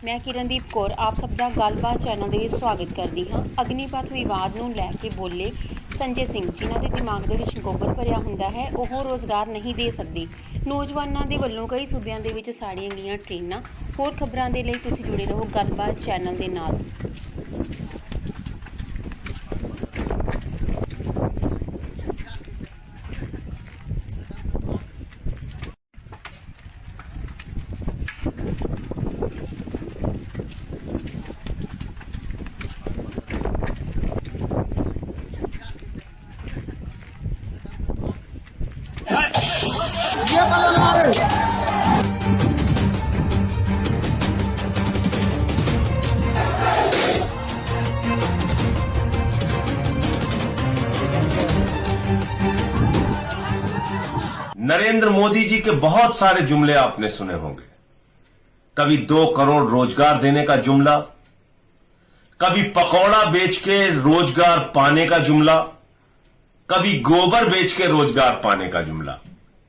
मैं किरणदीप कौर आप सब ਦਾ ਗੱਲਬਾਤ ਚੈਨਲ ਦੇ ਵਿੱਚ ਸਵਾਗਤ ਕਰਦੀ ਹਾਂ। ਅਗਨੀਪਥ ਵਿਵਾਦ ਨੂੰ ਲੈ ਕੇ ਬੋਲੇ ਸੰਜੇ ਸਿੰਘ, ਜਿਨ੍ਹਾਂ ਦੇ ਦਿਮਾਗ ਦੇ ਵਿੱਚ ਗੋਬਰ ਭਰਿਆ ਹੁੰਦਾ ਹੈ, ਉਹ ਰੋਜ਼ਗਾਰ ਨਹੀਂ ਦੇ ਸਕਦੇ। ਨੌਜਵਾਨਾਂ ਦੇ ਵੱਲੋਂ ਕਈ ਸੂਬਿਆਂ ਦੇ ਵਿੱਚ ਸਾੜੀਆਂ ਗਈਆਂ ਟ੍ਰੇਨਾਂ। ਹੋਰ ਖਬਰਾਂ ਦੇ ਲਈ ਤੁਸੀਂ ਜੁੜੇ ਰਹੋ ਗੱਲਬਾਤ ਚੈਨਲ ਦੇ ਨਾਲ। नरेंद्र मोदी जी के बहुत सारे जुमले आपने सुने होंगे। कभी 2 करोड़ रोजगार देने का जुमला, कभी पकौड़ा बेच के रोजगार पाने का जुमला, कभी गोबर बेच के रोजगार पाने का जुमला।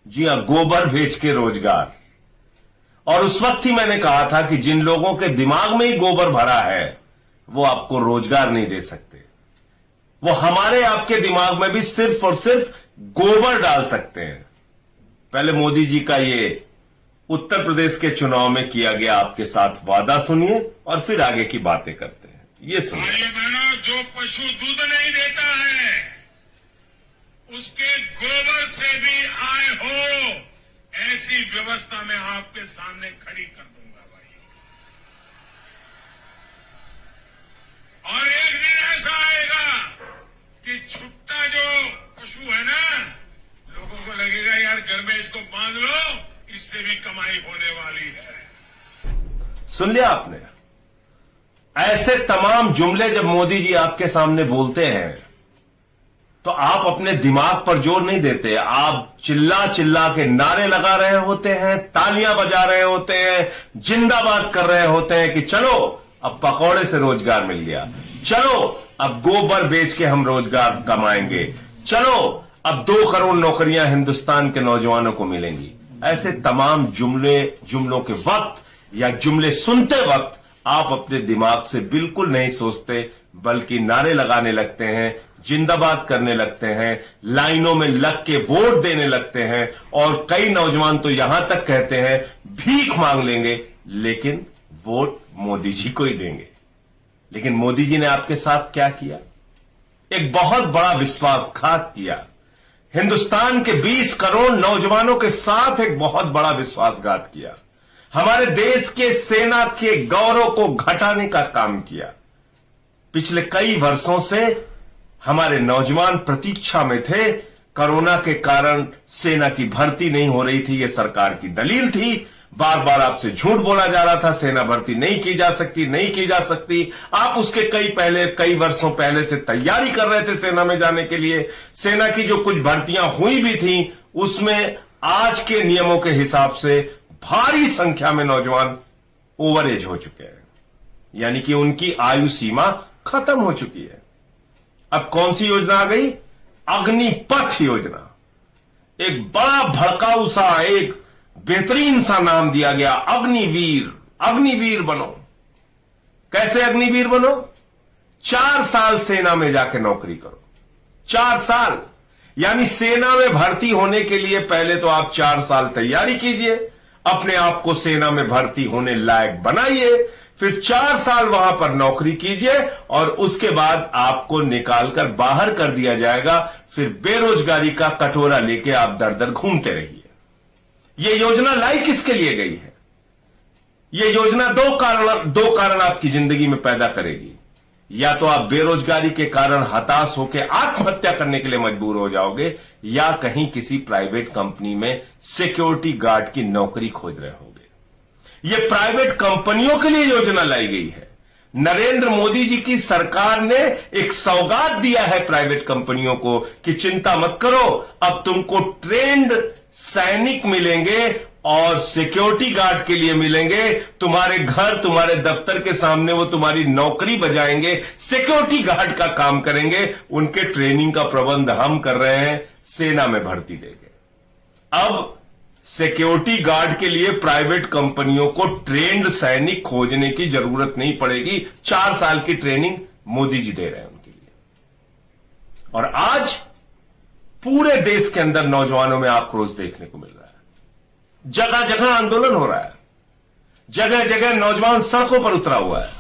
जी हां, गोबर बेच के रोजगार। और उस वक्त ही मैंने कहा था कि जिन लोगों के दिमाग में ही गोबर भरा है वो आपको रोजगार नहीं दे सकते। वो हमारे आपके दिमाग में भी सिर्फ और सिर्फ गोबर डाल सकते हैं। पहले मोदी जी का ये उत्तर प्रदेश के चुनाव में किया गया आपके साथ वादा सुनिए और फिर आगे की बातें करते हैं। ये सुनिए। भाई बहनों, जो पशु दूध नहीं देता है उसके गोबर से भी आय हो, ऐसी व्यवस्था मैं आपके सामने खड़ी कर दूंगा भाई। और एक दिन ऐसा आएगा कि छुट्टा जो पशु है ना, लोगों को लगेगा यार घर में इसको बांध लो, इससे भी कमाई होने वाली है। सुन लिया आपने? ऐसे तमाम जुमले जब मोदी जी आपके सामने बोलते हैं तो आप अपने दिमाग पर जोर नहीं देते। आप चिल्ला चिल्ला के नारे लगा रहे होते हैं, तालियां बजा रहे होते हैं, जिंदाबाद कर रहे होते हैं कि चलो अब पकौड़े से रोजगार मिल गया, चलो अब गोबर बेच के हम रोजगार कमाएंगे, चलो अब 2 करोड़ नौकरियां हिंदुस्तान के नौजवानों को मिलेंगी। ऐसे तमाम जुमलों के वक्त या जुमले सुनते वक्त आप अपने दिमाग से बिल्कुल नहीं सोचते, बल्कि नारे लगाने लगते हैं, जिंदाबाद करने लगते हैं, लाइनों में लग के वोट देने लगते हैं। और कई नौजवान तो यहां तक कहते हैं भीख मांग लेंगे, लेकिन वोट मोदी जी को ही देंगे। लेकिन मोदी जी ने आपके साथ क्या किया? एक बहुत बड़ा विश्वासघात किया। हिंदुस्तान के 20 करोड़ नौजवानों के साथ एक बहुत बड़ा विश्वासघात किया। हमारे देश के सेना के गौरव को घटाने का काम किया। पिछले कई वर्षों से हमारे नौजवान प्रतीक्षा में थे। कोरोना के कारण सेना की भर्ती नहीं हो रही थी, यह सरकार की दलील थी। बार बार आपसे झूठ बोला जा रहा था, सेना भर्ती नहीं की जा सकती, नहीं की जा सकती। आप उसके कई वर्षों पहले से तैयारी कर रहे थे सेना में जाने के लिए। सेना की जो कुछ भर्तियां हुई भी थी उसमें आज के नियमों के हिसाब से भारी संख्या में नौजवान ओवर एज हो चुके हैं, यानी कि उनकी आयु सीमा खत्म हो चुकी है। अब कौन सी योजना आ गई? अग्निपथ योजना। एक बड़ा भड़काऊ सा, एक बेहतरीन सा नाम दिया गया, अग्निवीर। अग्निवीर बनो। कैसे अग्निवीर बनो? 4 साल सेना में जाके नौकरी करो। 4 साल, यानी सेना में भर्ती होने के लिए पहले तो आप 4 साल तैयारी कीजिए, अपने आप को सेना में भर्ती होने लायक बनाइए, फिर 4 साल वहां पर नौकरी कीजिए और उसके बाद आपको निकालकर बाहर कर दिया जाएगा। फिर बेरोजगारी का कटोरा लेके आप दर दर घूमते रहिए। यह योजना लाई किसके लिए गई है? यह योजना दो कारण आपकी जिंदगी में पैदा करेगी। या तो आप बेरोजगारी के कारण हताश होकर आत्महत्या करने के लिए मजबूर हो जाओगे, या कहीं किसी प्राइवेट कंपनी में सिक्योरिटी गार्ड की नौकरी खोज रहे होगे। यह प्राइवेट कंपनियों के लिए योजना लाई गई है। नरेंद्र मोदी जी की सरकार ने एक सौगात दिया है प्राइवेट कंपनियों को कि चिंता मत करो, अब तुमको ट्रेंड सैनिक मिलेंगे और सिक्योरिटी गार्ड के लिए मिलेंगे। तुम्हारे घर, तुम्हारे दफ्तर के सामने वो तुम्हारी नौकरी बजाएंगे, सिक्योरिटी गार्ड का काम करेंगे। उनके ट्रेनिंग का प्रबंध हम कर रहे हैं, सेना में भर्ती देंगे। अब सिक्योरिटी गार्ड के लिए प्राइवेट कंपनियों को ट्रेंड सैनिक खोजने की जरूरत नहीं पड़ेगी। 4 साल की ट्रेनिंग मोदी जी दे रहे हैं उनके लिए। और आज पूरे देश के अंदर नौजवानों में आक्रोश देखने को मिल रहा है। जगह जगह आंदोलन हो रहा है, जगह जगह नौजवान सड़कों पर उतरा हुआ है।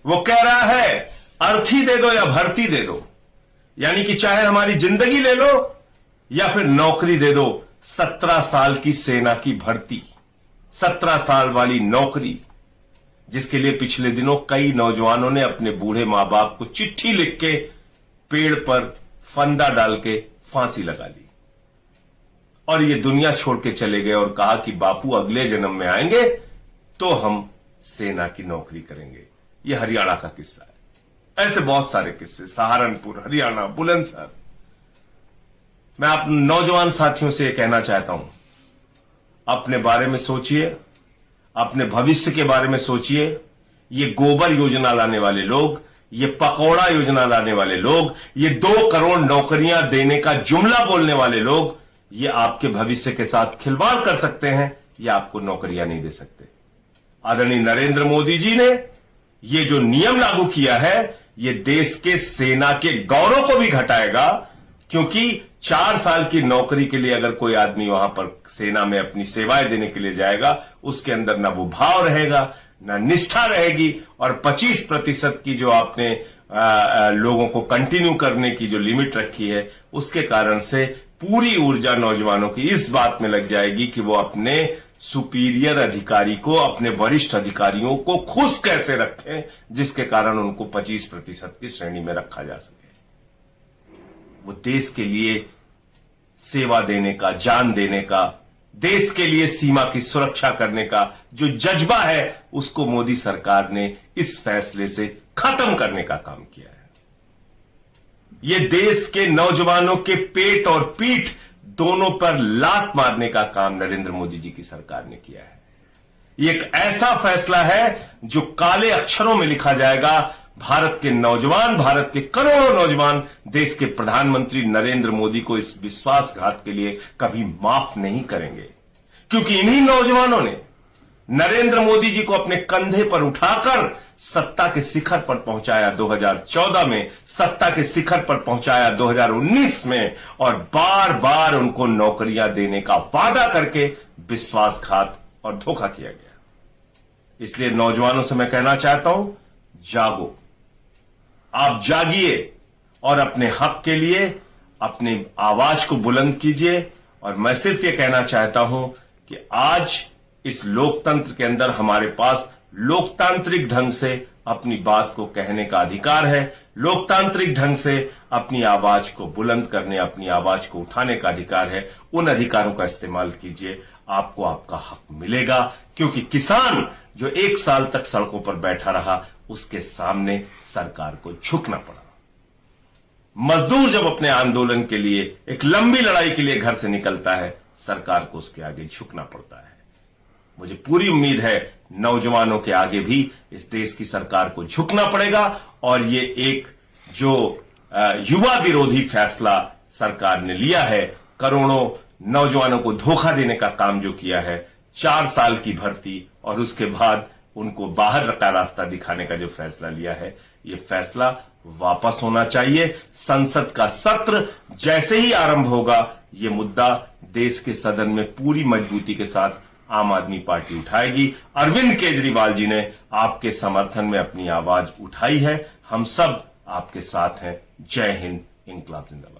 वो कह रहा है अर्थी दे दो या भर्ती दे दो, यानी कि चाहे हमारी जिंदगी ले लो या फिर नौकरी दे दो। 17 साल की सेना की भर्ती, 17 साल वाली नौकरी, जिसके लिए पिछले दिनों कई नौजवानों ने अपने बूढ़े मां बाप को चिट्ठी लिख के पेड़ पर फंदा डाल के फांसी लगा ली और ये दुनिया छोड़ के चले गए और कहा कि बापू अगले जन्म में आएंगे तो हम सेना की नौकरी करेंगे। ये हरियाणा का किस्सा है। ऐसे बहुत सारे किस्से, सहारनपुर, हरियाणा, बुलंदशहर। मैं आप नौजवान साथियों से कहना चाहता हूं, अपने बारे में सोचिए, अपने भविष्य के बारे में सोचिए। ये गोबर योजना लाने वाले लोग, ये पकौड़ा योजना लाने वाले लोग, ये 2 करोड़ नौकरियां देने का जुमला बोलने वाले लोग, ये आपके भविष्य के साथ खिलवाड़ कर सकते हैं, ये आपको नौकरियां नहीं दे सकते। आदरणीय नरेंद्र मोदी जी ने ये जो नियम लागू किया है, ये देश के सेना के गौरव को भी घटाएगा, क्योंकि 4 साल की नौकरी के लिए अगर कोई आदमी वहां पर सेना में अपनी सेवाएं देने के लिए जाएगा, उसके अंदर ना वो भाव रहेगा, ना निष्ठा रहेगी। और 25% की जो आपने लोगों को कंटिन्यू करने की जो लिमिट रखी है, उसके कारण से पूरी ऊर्जा नौजवानों की इस बात में लग जाएगी कि वो अपने सुपीरियर अधिकारी को, अपने वरिष्ठ अधिकारियों को खुश कैसे रखें, जिसके कारण उनको 25% की श्रेणी में रखा जा सके। वो देश के लिए सेवा देने का, जान देने का, देश के लिए सीमा की सुरक्षा करने का जो जज्बा है, उसको मोदी सरकार ने इस फैसले से खत्म करने का काम किया है। ये देश के नौजवानों के पेट और पीठ दोनों पर लात मारने का काम नरेंद्र मोदी जी की सरकार ने किया है। ये एक ऐसा फैसला है जो काले अक्षरों में लिखा जाएगा। भारत के नौजवान, भारत के करोड़ों नौजवान देश के प्रधानमंत्री नरेंद्र मोदी को इस विश्वासघात के लिए कभी माफ नहीं करेंगे, क्योंकि इन्हीं नौजवानों ने नरेंद्र मोदी जी को अपने कंधे पर उठाकर सत्ता के शिखर पर पहुंचाया 2014 में, सत्ता के शिखर पर पहुंचाया 2019 में, और बार बार उनको नौकरियां देने का वादा करके विश्वासघात और धोखा किया गया। इसलिए नौजवानों से मैं कहना चाहता हूं, जागो, आप जागिए और अपने हक के लिए अपनी आवाज को बुलंद कीजिए। और मैं सिर्फ ये कहना चाहता हूं कि आज इस लोकतंत्र के अंदर हमारे पास लोकतांत्रिक ढंग से अपनी बात को कहने का अधिकार है, लोकतांत्रिक ढंग से अपनी आवाज को बुलंद करने, अपनी आवाज को उठाने का अधिकार है। उन अधिकारों का इस्तेमाल कीजिए, आपको आपका हक मिलेगा। क्योंकि किसान जो 1 साल तक सड़कों पर बैठा रहा, उसके सामने सरकार को झुकना पड़ा। मजदूर जब अपने आंदोलन के लिए, एक लंबी लड़ाई के लिए घर से निकलता है, सरकार को उसके आगे झुकना पड़ता है। मुझे पूरी उम्मीद है नौजवानों के आगे भी इस देश की सरकार को झुकना पड़ेगा। और ये एक जो युवा विरोधी फैसला सरकार ने लिया है, करोड़ों नौजवानों को धोखा देने का काम जो किया है, 4 साल की भर्ती और उसके बाद उनको बाहर का रास्ता दिखाने का जो फैसला लिया है, ये फैसला वापस होना चाहिए। संसद का सत्र जैसे ही आरंभ होगा, ये मुद्दा देश के सदन में पूरी मजबूती के साथ आम आदमी पार्टी उठाएगी। अरविंद केजरीवाल जी ने आपके समर्थन में अपनी आवाज उठाई है। हम सब आपके साथ हैं। जय हिंद, इंकलाब जिंदाबाद।